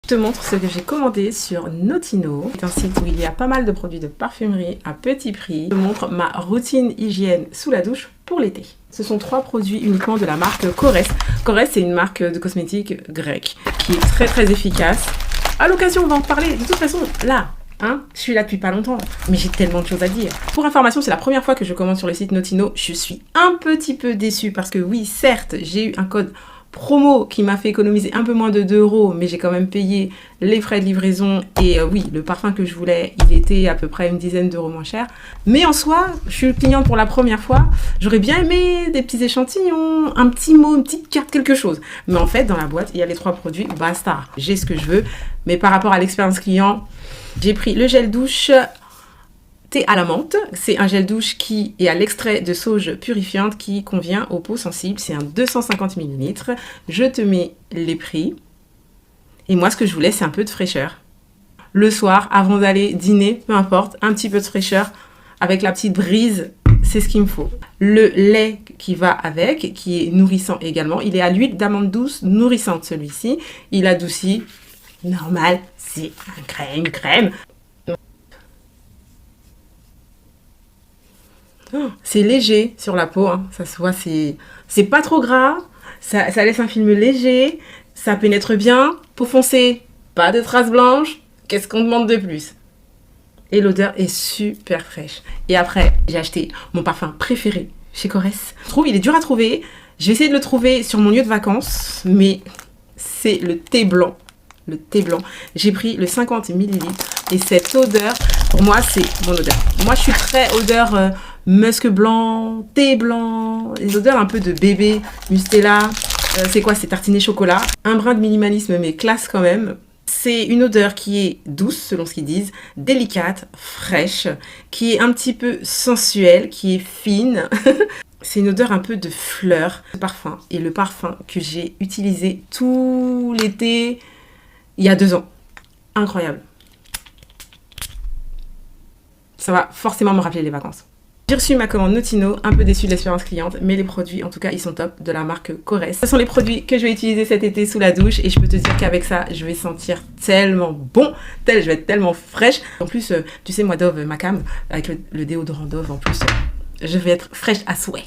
Je te montre ce que j'ai commandé sur Notino. C'est un site où il y a pas mal de produits de parfumerie à petit prix. Je te montre ma routine hygiène sous la douche pour l'été. Ce sont 3 produits uniquement de la marque Korres. Korres, c'est une marque de cosmétiques grecque qui est très efficace. À l'occasion, on va en parler. De toute façon, là, je suis là depuis pas longtemps, mais j'ai tellement de choses à dire. Pour information, c'est la première fois que je commande sur le site Notino. Je suis un petit peu déçue parce que oui, certes, j'ai eu un code promo qui m'a fait économiser un peu moins de 2 €, mais j'ai quand même payé les frais de livraison et oui, le parfum que je voulais, il était à peu près une dizaine d'euros moins cher. Mais en soi, je suis cliente pour la première fois, j'aurais bien aimé des petits échantillons, un petit mot, une petite carte, quelque chose. Mais en fait, dans la boîte, il y a les 3 produits, basta. J'ai ce que je veux, mais par rapport à l'expérience client, j'ai pris le gel douche thé à la menthe. C'est un gel douche qui est à l'extrait de sauge purifiante qui convient aux peaux sensibles. C'est un 250 ml. Je te mets les prix. Et moi, ce que je voulais, c'est un peu de fraîcheur. Le soir, avant d'aller dîner, peu importe, un petit peu de fraîcheur avec la petite brise, c'est ce qu'il me faut. Le lait qui va avec, qui est nourrissant également, il est à l'huile d'amande douce nourrissante celui-ci. Il adoucit, normal, c'est une crème. C'est léger sur la peau, ça se voit, c'est pas trop gras, ça laisse un film léger, ça pénètre bien, peau foncée, pas de traces blanches, qu'est-ce qu'on demande de plus? Et l'odeur est super fraîche. Et après, j'ai acheté mon parfum préféré chez Korres. Je trouve, il est dur à trouver, j'ai essayé de le trouver sur mon lieu de vacances, mais c'est le thé blanc. Le thé blanc. J'ai pris le 50 ml et cette odeur, pour moi, c'est mon odeur. Moi, je suis très odeur musc blanc, thé blanc, les odeurs un peu de bébé, Mustela. C'est quoi? C'est tartiné chocolat. Un brin de minimalisme, mais classe quand même. C'est une odeur qui est douce, selon ce qu'ils disent, délicate, fraîche, qui est un petit peu sensuelle, qui est fine. C'est une odeur un peu de fleurs. Le parfum est le parfum que j'ai utilisé tout l'été, il y a 2 ans. Incroyable. Ça va forcément me rappeler les vacances. J'ai reçu ma commande Notino, un peu déçue de l'expérience cliente, mais les produits, en tout cas, ils sont top, de la marque Korres. Ce sont les produits que je vais utiliser cet été sous la douche et je peux te dire qu'avec ça, je vais sentir tellement bon, je vais être tellement fraîche. En plus, tu sais, moi, Dove, ma cam, avec le déodorant Dove, en plus, je vais être fraîche à souhait.